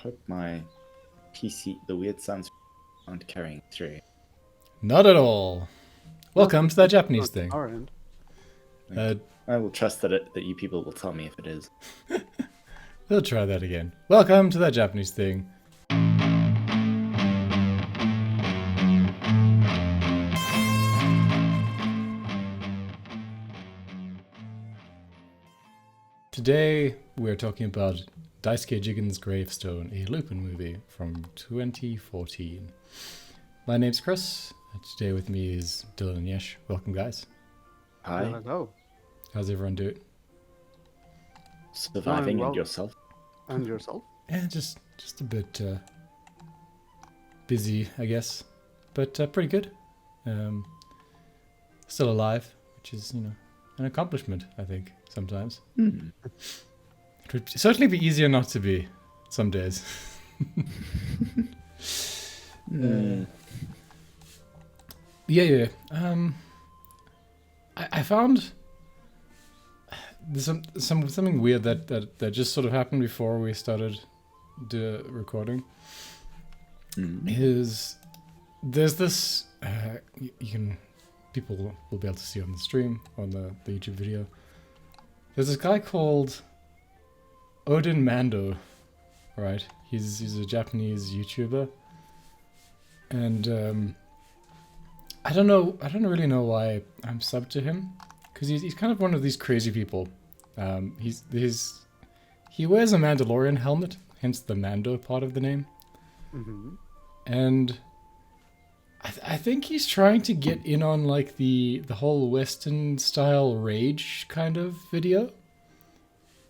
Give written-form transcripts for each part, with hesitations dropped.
hope my PC, the weird sounds aren't carrying through. Not at all. Welcome to that Japanese thing. Our end. I will trust that you people will tell me if it is. We'll try that again. Welcome to that Japanese thing. Today we're talking about Daisuke Jigen's Gravestone, a Lupin movie from 2014. My name's Chris, and today with me is Dylan and Yesh. Welcome, guys. Hi. Hello. How's everyone doing? Surviving well. and yourself? And yourself? Yeah, just a bit busy, I guess, but pretty good. Still alive, which is, an accomplishment, I think, sometimes. It would certainly be easier not to be some days. Yeah. I found there's something weird that just sort of happened before we started the recording. Is there's this people will be able to see on the stream on the YouTube video. There's this guy called Odin Mando, right? He's a Japanese YouTuber, and I don't really know why I'm subbed to him, because he's kind of one of these crazy people. He wears a Mandalorian helmet, hence the Mando part of the name, and I think he's trying to get in on like the whole Western style rage kind of video.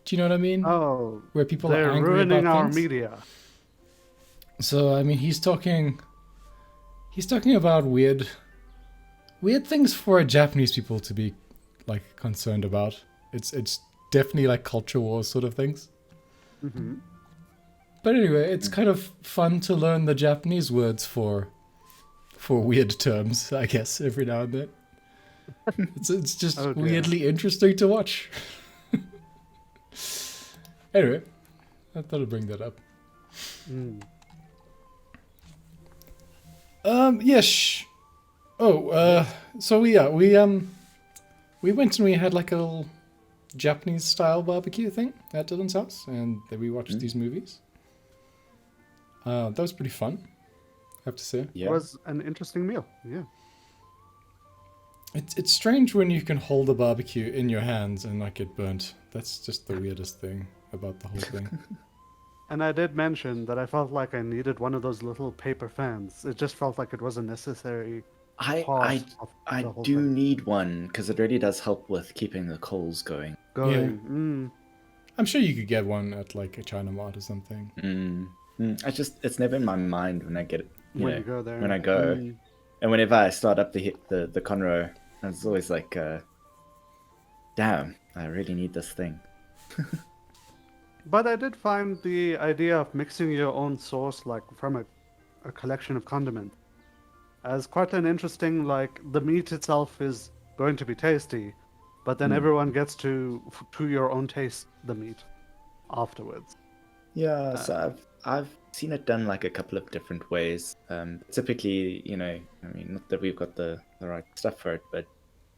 Do you know what I mean? Oh, where people they're are angry ruining about our things. media. So I mean, he's talking about weird things for Japanese people to be like concerned about. It's definitely like culture wars sort of things. But anyway, it's kind of fun to learn the Japanese words for weird terms, I guess, every now and then. It's just Oh, dear. weirdly interesting to watch. Anyway, I thought I'd bring that up. Yes. So yeah, we went and we had like a little Japanese style barbecue thing at Dylan's house, and then we watched these movies. That was pretty fun, I have to say. Yeah. It was an interesting meal. Yeah. It's strange when you can hold a barbecue in your hands and not get burnt. That's just the weirdest thing about the whole thing. And I did mention that I felt like I needed one of those little paper fans. It just felt like it was a necessary I part of I the whole do thing. need one, because it really does help with keeping the coals going. I'm sure you could get one at like a China Mart or something. It's never in my mind when I get it. When you go there. When I go, and whenever I start up the Conroe, it's always like, damn, I really need this thing. But I did find the idea of mixing your own sauce, like from a collection of condiments, as quite an interesting. Like the meat itself is going to be tasty, but then everyone gets to your own taste the meat afterwards. Yeah, so I've seen it done like a couple of different ways. Typically, I mean, not that we've got the right stuff for it, but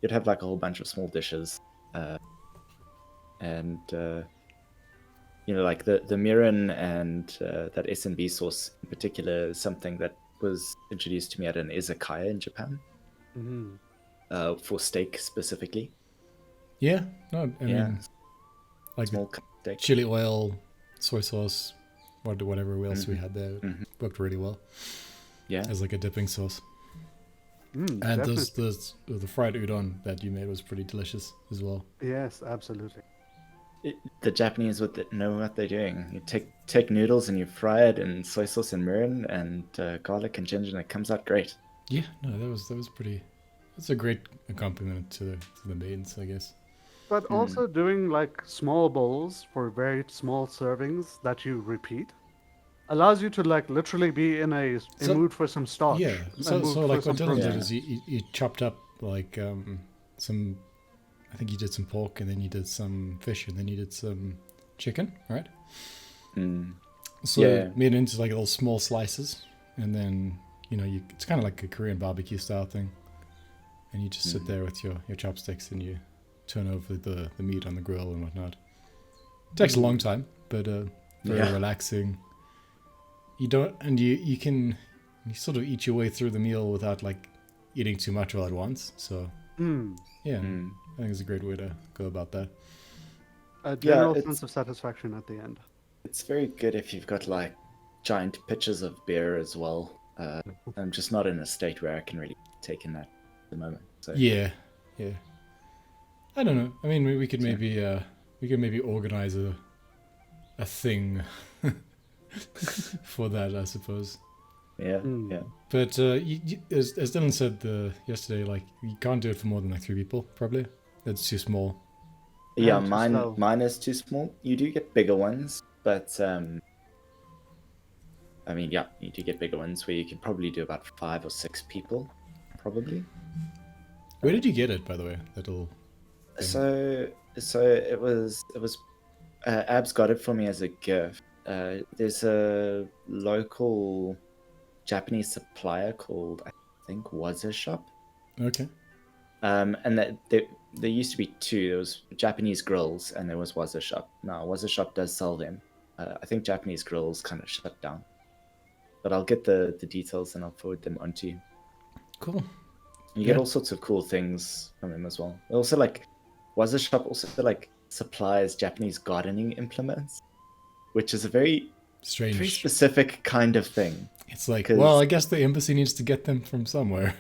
you'd have like a whole bunch of small dishes, and like the mirin and that S&B sauce in particular is something that was introduced to me at an izakaya in Japan, for steak specifically. Yeah, no, I mean, like Small cut steak. chili oil, soy sauce, whatever else we had there, worked really well Yeah. as like a dipping sauce. And Definitely. the fried udon that you made was pretty delicious as well. Yes, absolutely. The Japanese know what they're doing. You take noodles and you fry it in soy sauce and mirin and garlic and ginger, and it comes out great. Yeah, no, that was pretty. That's a great accompaniment to the mains, I guess. But also doing like small bowls for very small servings that you repeat allows you to like literally be in a mood for some starch. Yeah, so like what Dylan did protein. is he chopped up like some. I think he did some pork, and then he did some fish, and then he did some chicken, right? So Yeah. made into like little small slices, and then it's kind of like a Korean barbecue style thing, and you just sit there with your chopsticks and you turn over the meat on the grill and whatnot. It takes a long time, but very relaxing. You don't, and you can sort of eat your way through the meal without like eating too much all at once. So yeah, I think it's a great way to go about that. A general it's- sense of satisfaction at the end. It's very good if you've got like giant pitchers of beer as well. I'm just not in a state where I can really take in that at the moment. So Yeah. I don't know. I mean, we could maybe organize a thing for that, I suppose. yeah. But as Dylan said yesterday, like you can't do it for more than like 3 people. Probably that's too small. Yeah, And too slow. mine is too small. You do get bigger ones, but I mean, yeah, you do get bigger ones where you can probably do about 5 or 6 people, probably. Where did you get it, by the way? That'll. So it was Abs got it for me as a gift. There's a local Japanese supplier called, I think, Waza Shop. Okay. And that there used to be 2. There was Japanese Grills and there was Waza Shop. Now Waza Shop does sell them. I think Japanese Grills kind of shut down. But I'll get the details and I'll forward them onto you. Cool. You get all sorts of cool things from them as well. Also, like, Waza Shop also like supplies Japanese gardening implements, which is a very Strange. specific kind of thing. It's like, 'Cause- well, I guess the embassy needs to get them from somewhere.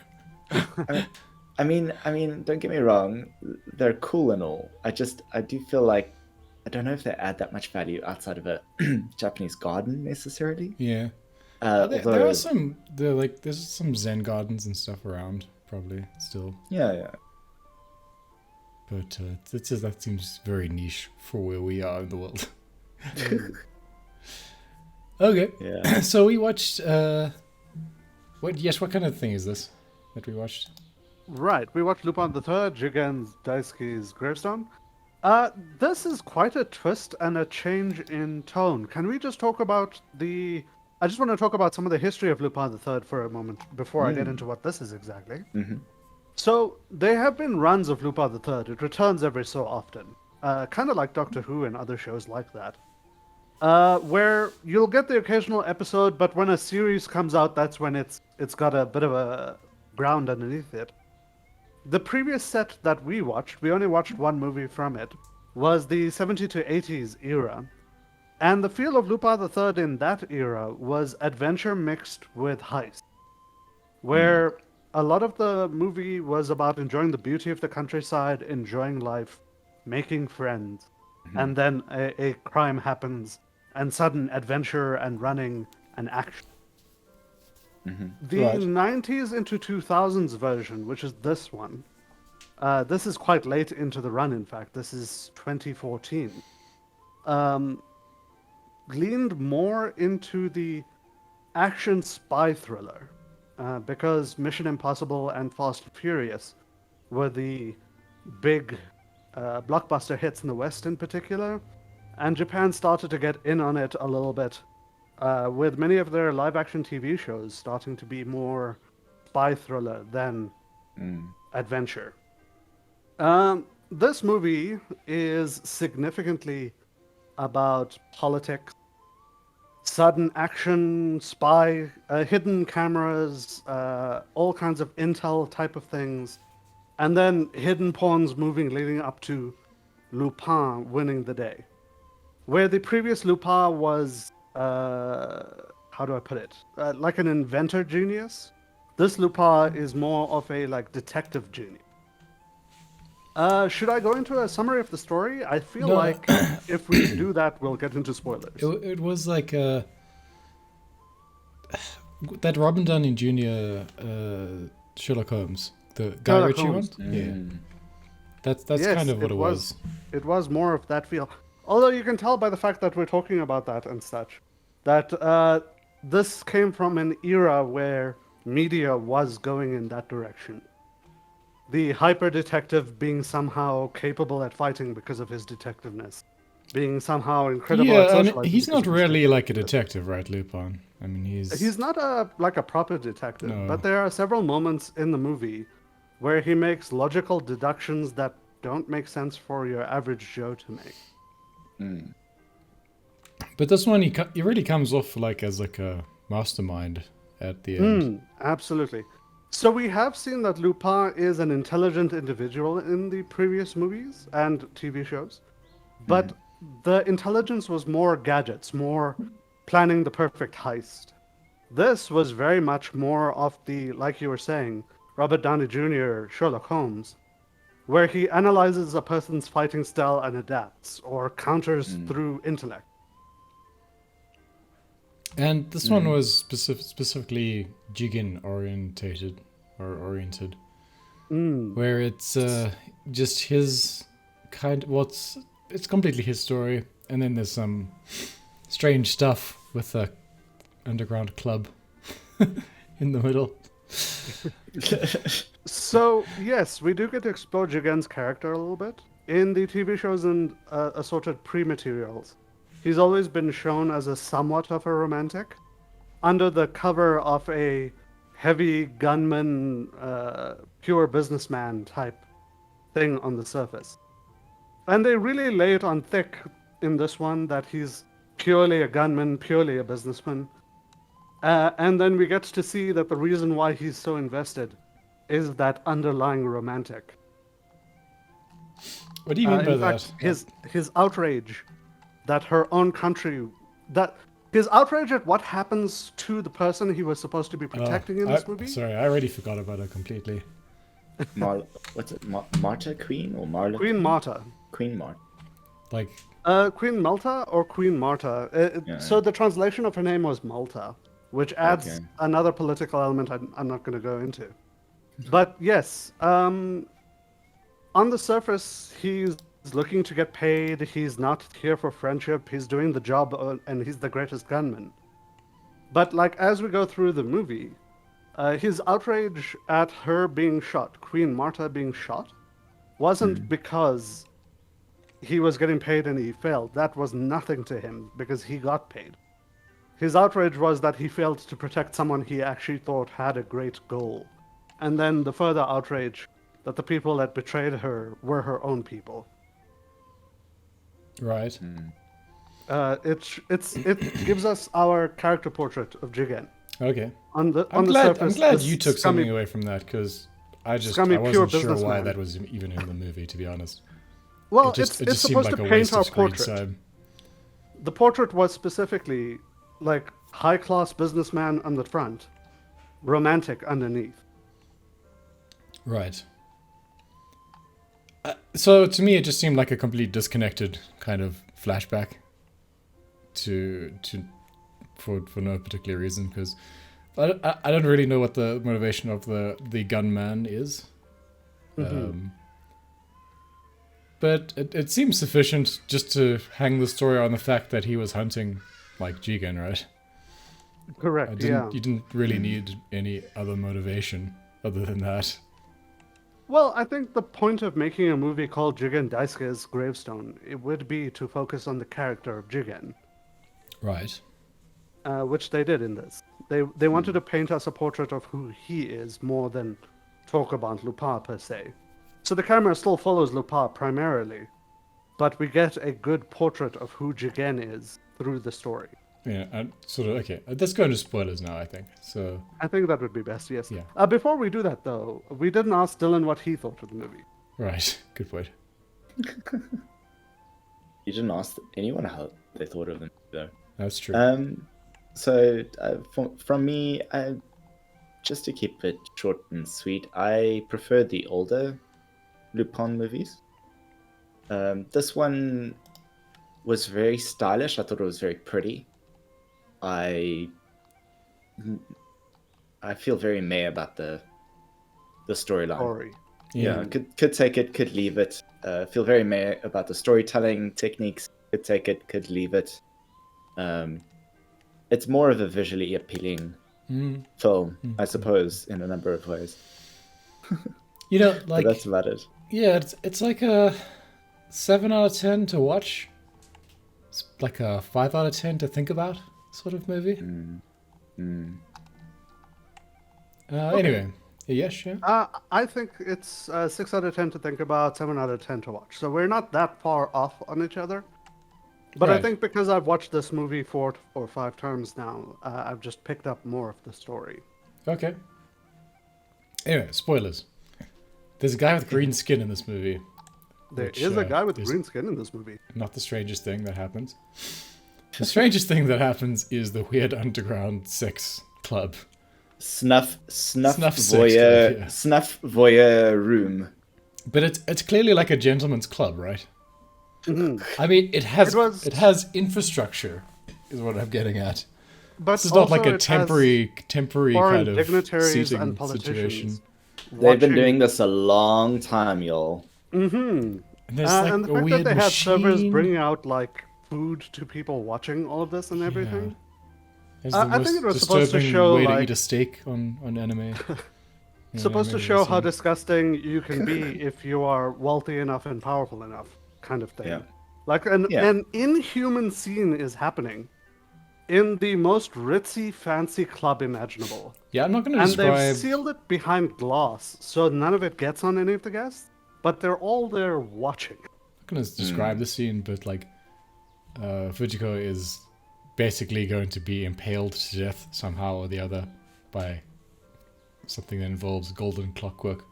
I mean, don't get me wrong, they're cool and all. I do feel like I don't know if they add that much value outside of a Japanese garden necessarily. Yeah. There Although, are some. There's some Zen gardens and stuff around, probably still. yeah. But that seems very niche for where we are in the world. Okay. Yeah. So we watched. What kind of thing is this that we watched? Right, we watched Lupin the Third, Jigen Daisuke's Gravestone. This is quite a twist and a change in tone. Can we just talk about I just want to talk about some of the history of Lupin the Third for a moment before I get into what this is exactly. Mm-hmm. So, there have been runs of Lupin the Third. It returns every so often. Kind of like Doctor Who and other shows like that. Where you'll get the occasional episode, but when a series comes out, that's when it's got a bit of a ground underneath it. The previous set that we watched, we only watched one movie from it, was the 70s to 80s era. And the feel of Lupin the Third in that era was adventure mixed with heist. Where a lot of the movie was about enjoying the beauty of the countryside, enjoying life, making friends. And then a crime happens, and sudden adventure and running and action. The Right. 90s into 2000s version, which is this one, this is quite late into the run, in fact. This is 2014. Leaned more into the action spy thriller, because Mission Impossible and Fast and Furious were the big blockbuster hits in the West in particular, and Japan started to get in on it a little bit, with many of their live-action TV shows starting to be more spy thriller than adventure. This movie is significantly about politics, sudden action, spy, hidden cameras, all kinds of intel type of things, and then hidden pawns moving leading up to Lupin winning the day. Where the previous Lupin was, how do I put it? Like an inventor genius. This Lupin is more of a detective genius. Should I go into a summary of the story? I feel No. like if we do that, we'll get into spoilers. It was like that Robin Downey Jr. Sherlock Holmes, the Guy Sherlock Ritchie one. Holmes. Yeah, that's Yes, kind of what it was. It was more of that feel. Although you can tell by the fact that we're talking about that and such, that this came from an era where media was going in that direction. The hyper detective being somehow capable at fighting because of his detectiveness. being somehow incredible at Yeah, and socializing. he's because not of his really like a technique. detective, right, Lupin? I mean, He's not like a proper detective, No. but there are several moments in the movie where he makes logical deductions that don't make sense for your average Joe to make. But this one, he really comes off like as like a mastermind at the end. Absolutely. So we have seen that Lupin is an intelligent individual in the previous movies and TV shows, but the intelligence was more gadgets, more planning the perfect heist. This was very much more of the, like you were saying, Robert Downey Jr. Sherlock Holmes, where he analyzes a person's fighting style and adapts or counters through intellect. And this one was specifically Jigen oriented, where it's just his it's completely his story, and then there's some strange stuff with the underground club in the middle. So, yes, we do get to explore Jigen's character a little bit. In the TV shows and assorted pre-materials, he's always been shown as a somewhat of a romantic, under the cover of a heavy gunman, pure businessman type thing on the surface. And they really lay it on thick in this one that he's purely a gunman, purely a businessman. And then we get to see that the reason why he's so invested is that underlying romantic. What do you mean by In that? fact, his outrage that her own country, that his outrage at what happens to the person he was supposed to be protecting in this movie. Sorry, I already forgot about it completely. What's it? Marta Queen or Marla? Queen Marta. Queen Marta. Like, Queen Malta or Queen Marta. So the translation of her name was Malta, which adds another political element I'm not going to go into. But yes, on the surface, he's looking to get paid. He's not here for friendship. He's doing the job, and he's the greatest gunman. But like as we go through the movie, his outrage at her being shot, Queen Marta being shot, wasn't because he was getting paid and he failed. That was nothing to him because he got paid. His outrage was that he failed to protect someone he actually thought had a great goal. And then the further outrage that the people that betrayed her were her own people. right. It gives us our character portrait of Jigen. Okay. On the I'm surface, glad this you took scummy- something away from that, because I scummy, pure wasn't sure why businessman. that was even in the movie, to be honest. Well, It just it's seemed supposed like to a paint waste our of screen portrait. time. The portrait was specifically like high-class businessman on the front, romantic underneath. Right. So to me, it just seemed like a complete disconnected kind of flashback for no particular reason, because I don't really know what the motivation of the gunman is. But it seems sufficient just to hang the story on the fact that he was hunting like Jigen, right? Correct. You didn't really need any other motivation other than that. Well, I think the point of making a movie called Jigen Daisuke's Gravestone, it would be to focus on the character of Jigen, Right. which they did in this. They wanted to paint us a portrait of who he is more than talk about Lupin per se. So the camera still follows Lupin primarily, but we get a good portrait of who Jigen is through the story. Yeah, and sort of, okay. Let's go into spoilers now, I think. So, I think that would be best, yes. Yeah. Before we do that, though, we didn't ask Dylan what he thought of the movie. right. Good point. You didn't ask anyone how they thought of them, though. That's true. From me, just to keep it short and sweet, I prefer the older Lupin movies. This one was very stylish. I thought it was very pretty. I feel very meh about the storyline. Story. Yeah, could take it, could leave it. Feel very meh about the storytelling techniques. Could take it, could leave it. It's more of a visually appealing film, I suppose, in a number of ways. You know, But that's about it. yeah, it's like a 7 out of 10 to watch. It's like a 5 out of 10 to think about sort of movie. Anyway, yes, yeah. I think it's 6 out of 10 to think about, 7 out of 10 to watch. So we're not that far off on each other. But I Right. think because I've watched this movie 4 or 5 times now, I've just picked up more of the story. Okay. Anyway, spoilers. There's a guy with green skin in this movie. There Which, is a guy with is green skin in this movie. Not the strangest thing that happens. The strangest thing that happens is the weird underground sex club. Snuff Snuff sex voyeur, club, yeah. snuff voyeur room. But it's clearly like a gentleman's club, right? Mhm. I mean, it has It was- infrastructure, is what I'm getting at. But This is not like also a it has temporary foreign kind of dignitaries seating and situation. politicians. They've been doing this a long time, y'all. Mm-hmm. And there's like And the a fact weird that they had servers machine. bringing out like food to people watching all of this and everything. There's the I most think it was supposed to disturbing show, way to like- eat a steak on anime. You know, Supposed to anime show how wrestling. disgusting you can be if you are wealthy enough and powerful enough, kind of thing. Yeah. Like Yeah. an inhuman scene is happening in the most ritzy, fancy club imaginable. Yeah, I'm not going to And describe. they've sealed it behind glass, so none of it gets on any of the guests, but they're all there watching. I'm going to describe the scene, but like, Fujiko is basically going to be impaled to death somehow or the other by something that involves golden clockwork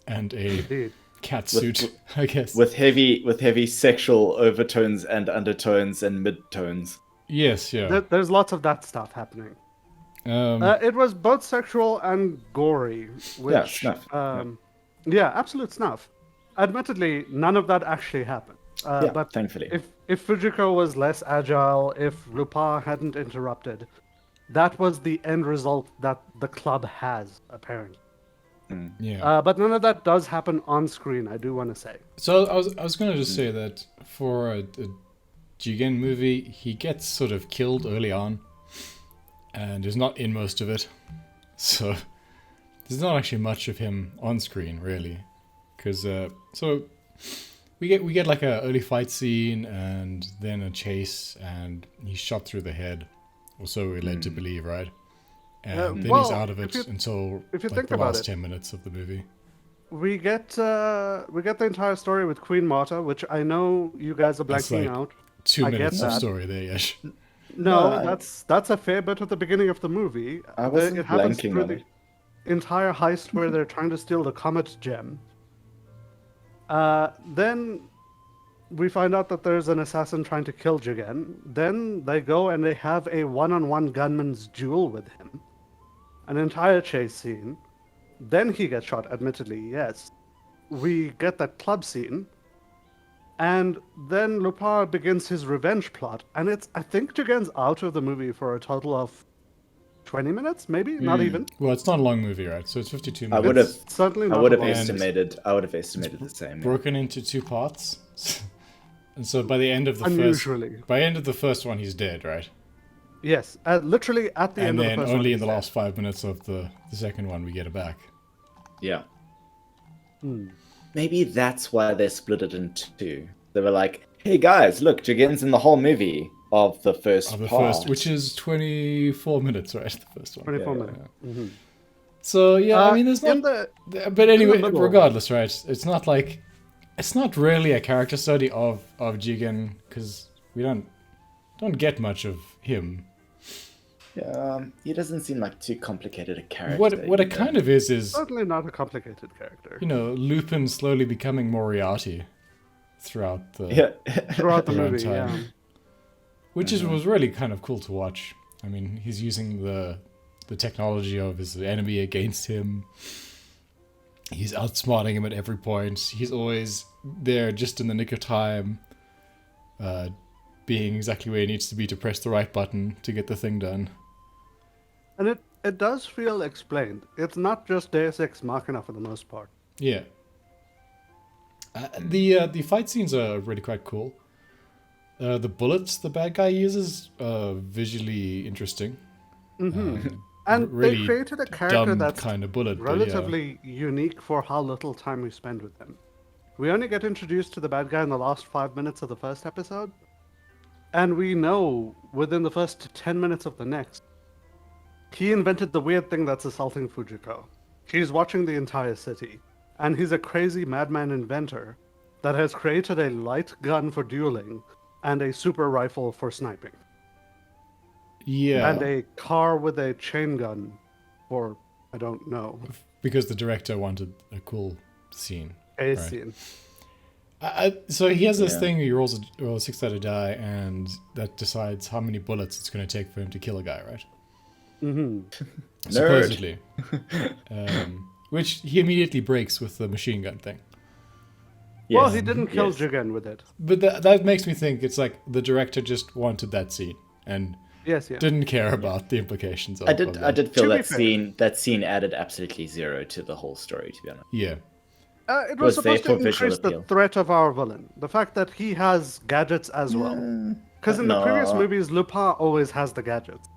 and a Indeed. cat With- suit, I guess. With heavy sexual overtones and undertones and midtones. Yes, yeah. There's lots of that stuff happening. It was both sexual and gory, which snuff. yeah, absolute snuff. Admittedly, none of that actually happened. Yeah, But thankfully. if Fujiko was less agile, if Lupin hadn't interrupted, that was the end result that the club has, apparently. Yeah. But none of that does happen on screen, I do want to say. So I was going to just say that for a Jigen movie, he gets sort of killed early on, and is not in most of it. So there's not actually much of him on screen, really, because so we get like a early fight scene and then a chase, and he's shot through the head, or so we're led to believe, right? And then he's well, out of it if you- until if you like think the about last it- 10 minutes of the movie. We get the entire story with Queen Marta, which I know you guys are That's blanking like out. 2 I get minutes of that. story there, yes. No, No, that's a fair bit at the beginning of the movie. I wasn't It happens blanking through on the it. entire heist where they're trying to steal the Comet gem. Then we find out that there's an assassin trying to kill Jigen. Then they go and they have a one-on-one gunman's duel with him. An entire chase scene. Then he gets shot, admittedly, yes. We get that club scene. And then Lupin begins his revenge plot. And I think Jigen's out of the movie for a total of 20 minutes, maybe? Not even. Well, it's not a long movie, right? So it's 52 I minutes. would have It's certainly not I would a have long- estimated the same. broken into 2 parts. And so by the end of the Unusually. first one, he's dead, right? Yes, literally at the And end of then the first only one, in the he last 5 minutes of the second one we get it back. Yeah. Hmm. Maybe that's why they split it in two. They were like, "Hey guys, look, Jigen's in the whole movie of the first Of the part." first, which is 24 minutes, right? The first one. 24 Yeah, minutes. Mhm. So yeah, I mean, there's in not. the But anyway, middle. regardless, right? It's not like it's not really a character study of Jigen because we don't get much of him. He doesn't seem like too complicated a character. What it kind of is certainly not a complicated character. you know, Lupin slowly becoming Moriarty throughout the Yeah. Throughout the around movie, time. yeah. which was really kind of cool to watch. I mean, he's using the technology of his enemy against him. He's outsmarting him at every point. He's always there just in the nick of time, being exactly where he needs to be to press the right button to get the thing done. And it does feel explained. It's not just Deus Ex Machina for the most part. Yeah. The fight scenes are really quite cool. The bullets the bad guy uses are visually interesting. And really they created a character Dumb that's kind of bullet, but yeah. relatively unique for how little time we spend with them. we only get introduced to the bad guy in the last 5 minutes of the first episode. And we know within the first 10 minutes of the next, he invented the weird thing that's assaulting Fujiko. He's watching the entire city. And he's a crazy madman inventor that has created a light gun for dueling and a super rifle for sniping. Yeah. And a car with a chain gun for, I don't know, Because the director wanted a cool scene. a Right. scene. So he has this Yeah. thing, he rolls a six-sided die, and that decides how many bullets it's going to take for him to kill a guy, right? Mm-hmm. Supposedly. Which he immediately breaks with the machine gun thing. Well, Yes, he didn't kill yes. Jigen with it. But that makes me think it's like the director just wanted that scene and Yes, yeah. didn't care about the implications of I of did that. feel To be that fair. scene added absolutely zero to the whole story, to be honest. Yeah. It was was there supposed to for visual increase the appeal. threat of our villain. The fact that he has gadgets as well. Because in the previous No. movies, Lupin always has the gadgets.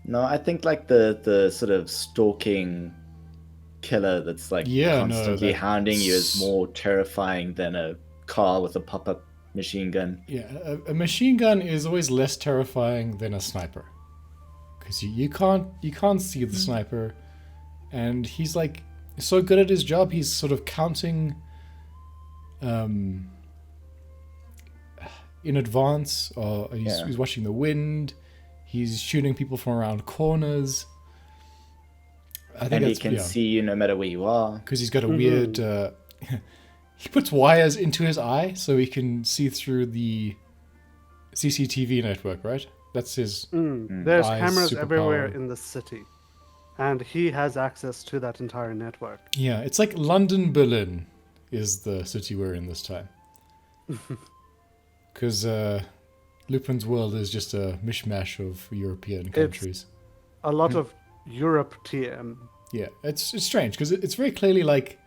No, I think like the sort of stalking killer that's like Yeah, no, constantly that- hounding you is more terrifying than a car with a pop-up machine gun. Yeah, a machine gun is always less terrifying than a sniper. Because you can't see the sniper, and he's like so good at his job. He's sort of counting, in advance, or Yeah. he's watching the wind. He's shooting people from around corners. I think And he that's can see you no matter where you are. because he's got a weird. He puts wires into his eye so he can see through the CCTV network, right? That's his. There's Eyes, cameras everywhere superpower. in the city. And he has access to that entire network. Yeah, it's like London, Berlin is the city we're in this time. Because Lupin's world is just a mishmash of European countries. A lot of Europe TM. Yeah, it's strange because it's very clearly like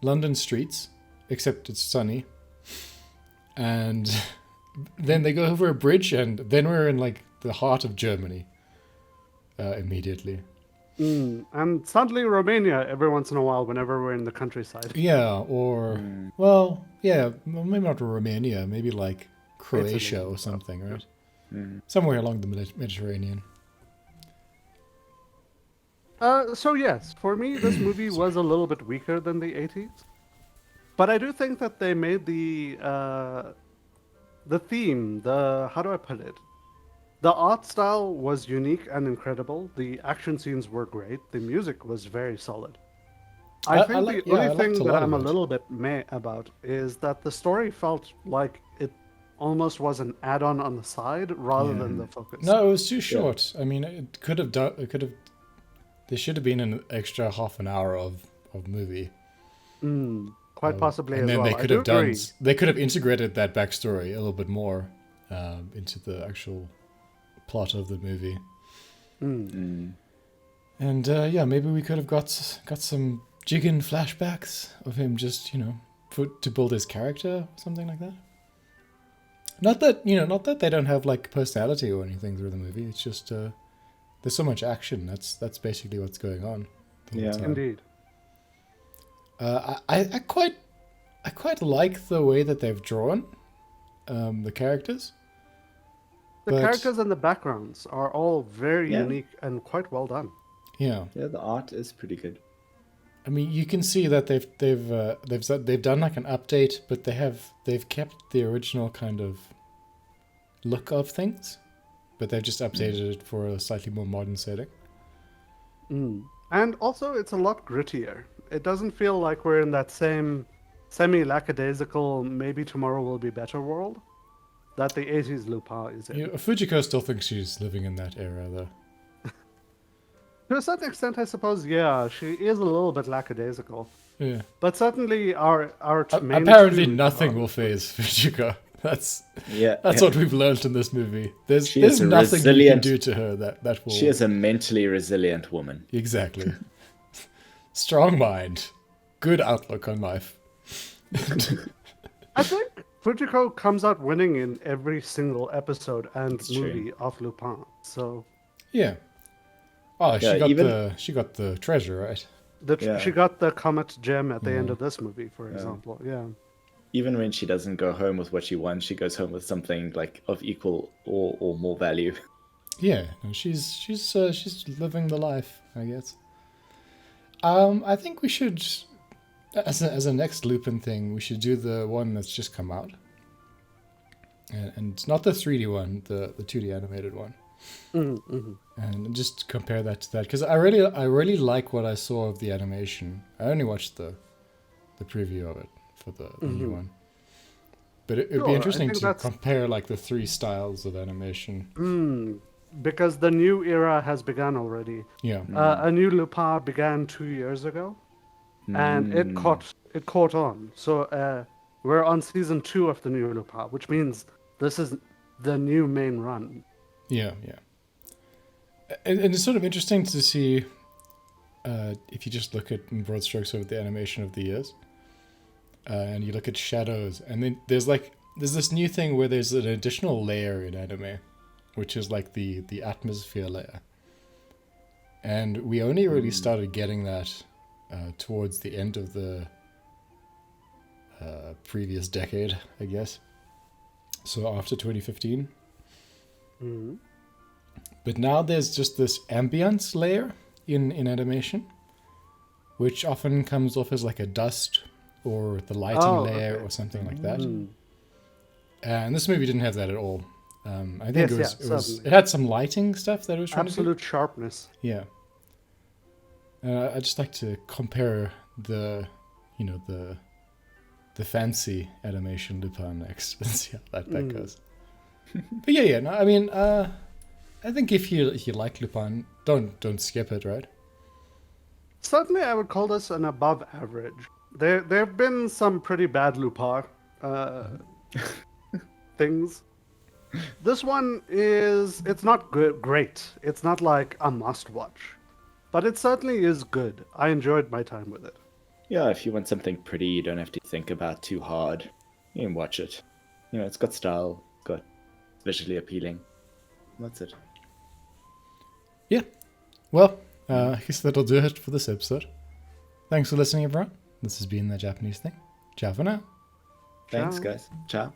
London streets, except it's sunny. And then they go over a bridge, and then we're in like the heart of Germany immediately. And sadly, Romania every once in a while whenever we're in the countryside. Yeah, or well, yeah, maybe not Romania, maybe like Croatia Italy. or something, right? Somewhere along the Mediterranean. So yes, for me, this movie was a little bit weaker than the 80s. But I do think that they made the theme, how do I put it? The art style was unique and incredible. The action scenes were great. The music was very solid. I think like- the yeah, I only thing liked a that lot I'm a of it. little bit meh about is that the story felt like it almost was an add-on on the side rather than the focus. No, it was too short. I mean, it could have done. It could have. There should have been an extra half an hour of movie. Quite possibly And as then well. they I could do have done. agree. They could have integrated that backstory a little bit more into the actual plot of the movie. And yeah, maybe we could have got some Jigen flashbacks of him just to build his character, something like that. Not that they don't have like personality or anything through the movie. It's just there's so much action. That's basically what's going on. the whole Yeah. time. Indeed. I quite like the way that they've drawn the characters. The But- characters and the backgrounds are all very Yeah. unique and quite well done. Yeah, Yeah, the art is pretty good. I mean you can see that they've done like an update, but they've kept the original kind of look of things, but they've just updated it for a slightly more modern setting. And also, it's a lot grittier. It doesn't feel like we're in that same semi-lackadaisical, maybe tomorrow will be better world that the 80s Lupin is in. Fujiko still thinks she's living in that era, though. To a certain extent, I suppose, yeah, she is a little bit lackadaisical. Yeah. But certainly our main Apparently, two nothing are- will phase Fujiko. That's Yeah, what we've learned in this movie. There's She is a nothing you can resilient- do to her that will. she is a mentally resilient woman. Exactly. Strong mind, good outlook on life. I think Fujiko comes out winning in every single episode and true. movie of Lupin. So Yeah. Oh, Yeah, she got the treasure, right? Yeah. she got the Comet gem at the end of this movie, for example. Yeah. even when she doesn't go home with what she wants, she goes home with something like of equal or more value. Yeah, no, she's living the life, I guess. I think we should, as a next Lupin thing, we should do the one that's just come out, and not the 3D one, the 2D animated one, and just compare that to that, because I really like what I saw of the animation. I only watched the preview of it for the new one, but it'd be interesting to compare like the three styles of animation. Because the new era has begun already. Yeah. A new Lupin began 2 years ago, and it caught on. So we're on season 2 of the new Lupin, which means this is the new main run. Yeah. And it's sort of interesting to see if you just look at in broad strokes over the animation of the years, and you look at shadows, and then there's this new thing where there's an additional layer in anime, which is like the atmosphere layer. And we only really started getting that towards the end of the previous decade, I guess. So after 2015. But now there's just this ambience layer in animation, which often comes off as like a dust or the lighting layer or something like that. And this movie didn't have that at all. I think it had some lighting stuff that it was trying to do. Absolute sharpness. Yeah. I just like to compare the fancy animation Lupin next and see how that goes. But no, I mean, I think if you like Lupin, don't skip it, right? Certainly, I would call this an above average. There have been some pretty bad Lupin things. This one it's not great. It's not like a must watch, but it certainly is good. I enjoyed my time with it. Yeah, if you want something pretty, you don't have to think about too hard. You can watch it. It's got style, it's visually appealing. That's it. Yeah. Well, I guess that'll do it for this episode. Thanks for listening, everyone. This has been The Japanese Thing. Ciao for now. Thanks, guys. Ciao.